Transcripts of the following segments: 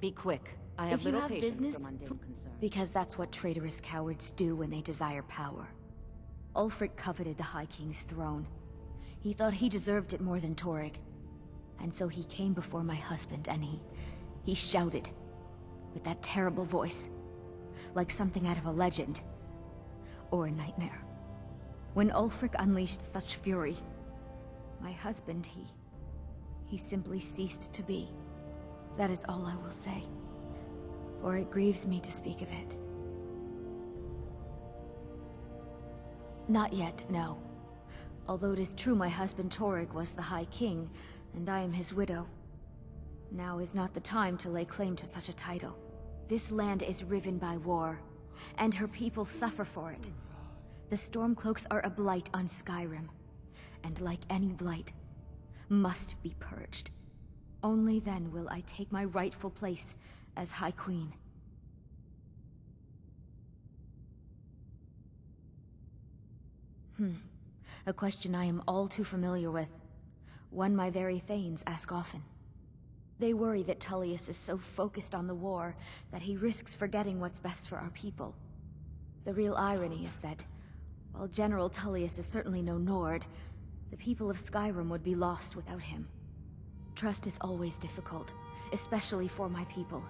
Be quick. I have If you little have patience business, for mundane concerns. because that's what traitorous cowards do when they desire power. Ulfric coveted the High King's throne. He thought he deserved it more than Torrig. And so he came before my husband and he shouted with that terrible voice, like something out of a legend or a nightmare. When Ulfric unleashed such fury, my husband, he simply ceased to be. That is all I will say, for it grieves me to speak of it. Not yet, no. Although it is true my husband Torrig was the High King, and I am his widow. Now is not the time to lay claim to such a title. This land is riven by war, and her people suffer for it. The Stormcloaks are a blight on Skyrim, and like any blight, must be purged. Only then will I take my rightful place as High Queen. A question I am all too familiar with. One my very Thanes ask often. They worry that Tullius is so focused on the war that he risks forgetting what's best for our people. The real irony is that, while General Tullius is certainly no Nord, the people of Skyrim would be lost without him. Trust is always difficult, especially for my people.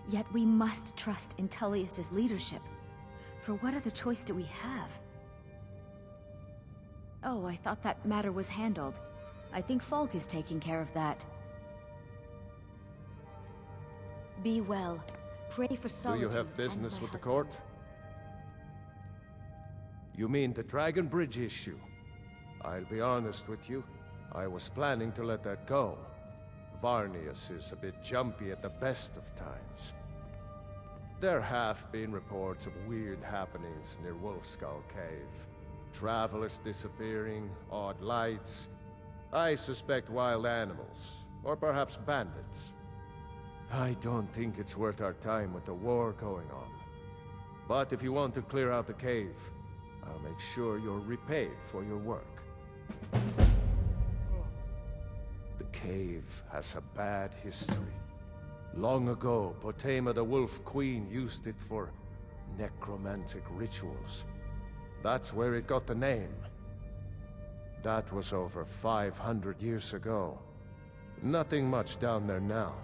Yet we must trust in Tullius's leadership. For what other choice do we have? Oh, I thought that matter was handled. I think Falk is taking care of that. Be well. Pray for solitude. Do you have business with the court? You mean the Dragon Bridge issue? I'll be honest with you. I was planning to let that go. Varnius is a bit jumpy at the best of times. There have been reports of weird happenings near Wolfskull Cave. Travelers disappearing, odd lights. I suspect wild animals, or perhaps bandits. I don't think it's worth our time with the war going on. But if you want to clear out the cave, I'll make sure you're repaid for your work. The cave has a bad history. Long ago, Potema the Wolf Queen used it for necromantic rituals. That's where it got the name. That was over 500 years ago. Nothing much down there now,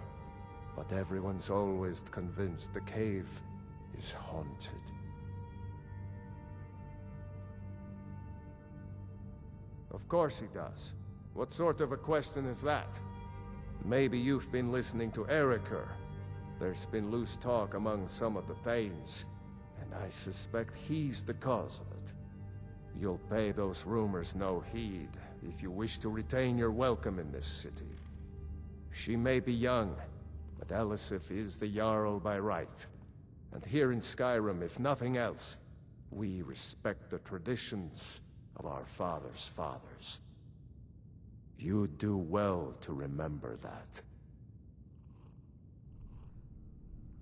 but everyone's always convinced the cave is haunted. Of course he does. What sort of a question is that? Maybe you've been listening to Eriker. There's been loose talk among some of the Thanes, and I suspect he's the cause of it. You'll pay those rumors no heed if you wish to retain your welcome in this city. She may be young, but Elisif is the Jarl by right. And here in Skyrim, if nothing else, we respect the traditions of our fathers' fathers. You do well to remember that.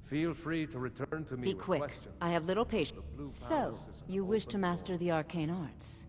Feel free to return to me Be with quick. questions. I have little patience. The Blue So, Palace is an you wish to open master door. the arcane arts?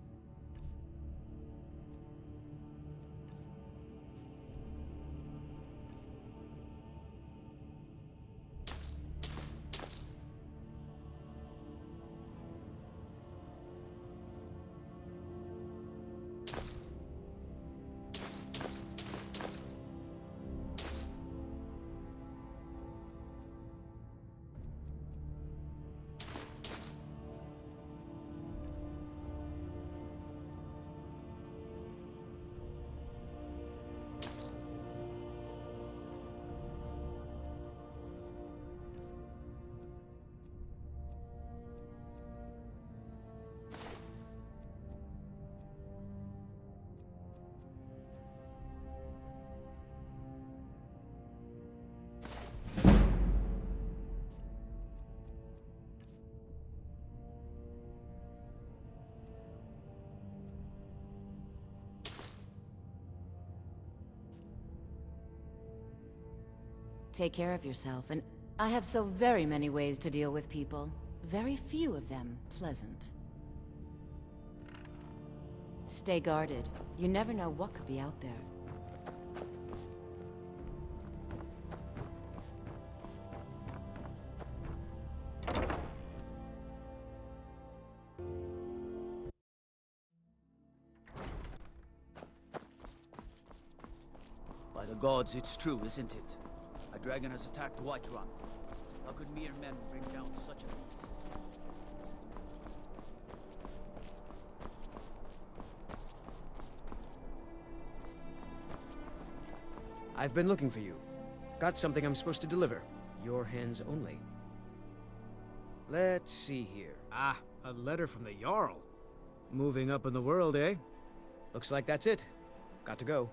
Take care of yourself, and I have so very many ways to deal with people. Very few of them pleasant. Stay guarded. You never know what could be out there. gods, it's true, isn't it? A dragon has attacked Whiterun. How could mere men bring down such a beast? I've been looking for you. Got something I'm supposed to deliver. Your hands only. Let's see here. Ah, a letter from the Jarl. Moving up in the world, eh? Looks like that's it. Got to go.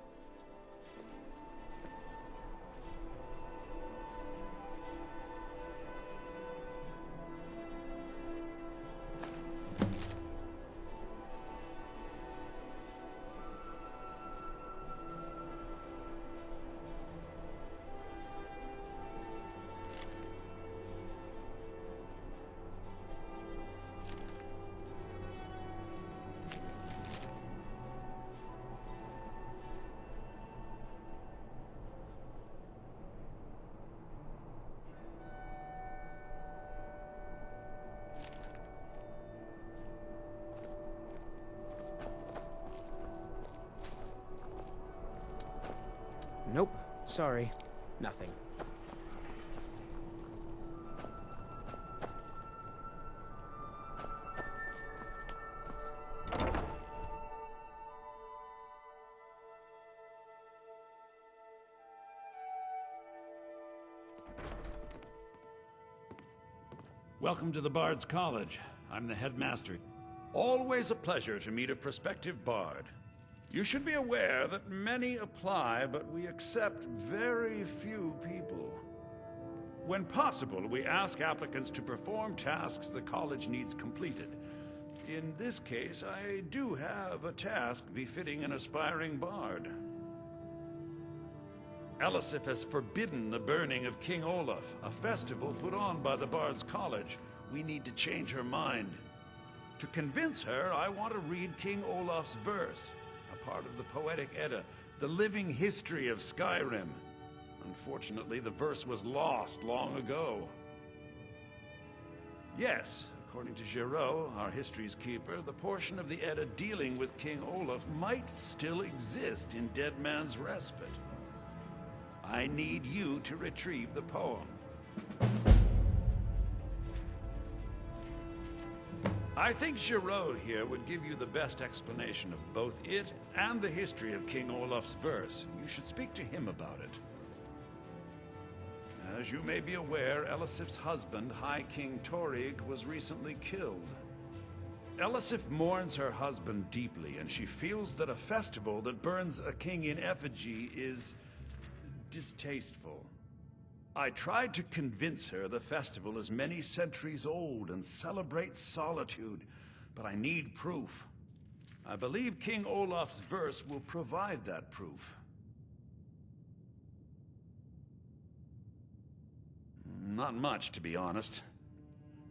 Nope. Sorry. Nothing. Welcome to the Bard's College. I'm the headmaster. Always a pleasure to meet a prospective bard. You should be aware that many apply, but we accept very few people. When possible, we ask applicants to perform tasks the college needs completed. In this case, I do have a task befitting an aspiring bard. Elisif has forbidden the burning of King Olaf, a festival put on by the Bard's College. We need to change her mind. To convince her, I want to read King Olaf's verse, a part of the Poetic Edda, the living history of Skyrim. Unfortunately, the verse was lost long ago. Yes, according to Giraud, our history's keeper, the portion of the Edda dealing with King Olaf might still exist in Dead Man's Respite. I need you to retrieve the poem. I think Giraud here would give you the best explanation of both it and the history of King Olaf's verse. You should speak to him about it. As you may be aware, Elisif's husband, High King Torygg, was recently killed. Elisif mourns her husband deeply, and she feels that a festival that burns a king in effigy is distasteful. I tried to convince her the festival is many centuries old and celebrates solitude, but I need proof. I believe King Olaf's verse will provide that proof. Not much, to be honest.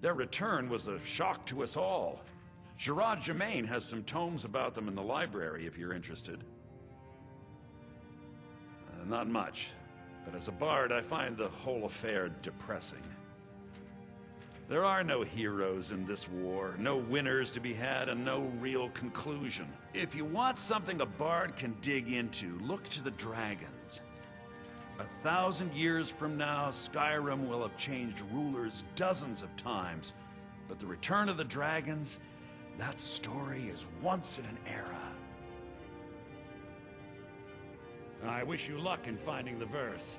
Their return was a shock to us all. Gerard Germain has some tomes about them in the library, if you're interested. Not much, but as a bard, I find the whole affair depressing. There are no heroes in this war, no winners to be had, and no real conclusion. If you want something a bard can dig into, look to the dragons. 1,000 years from now, Skyrim will have changed rulers dozens of times, but the return of the dragons, that story is once in an era. I wish you luck in finding the verse.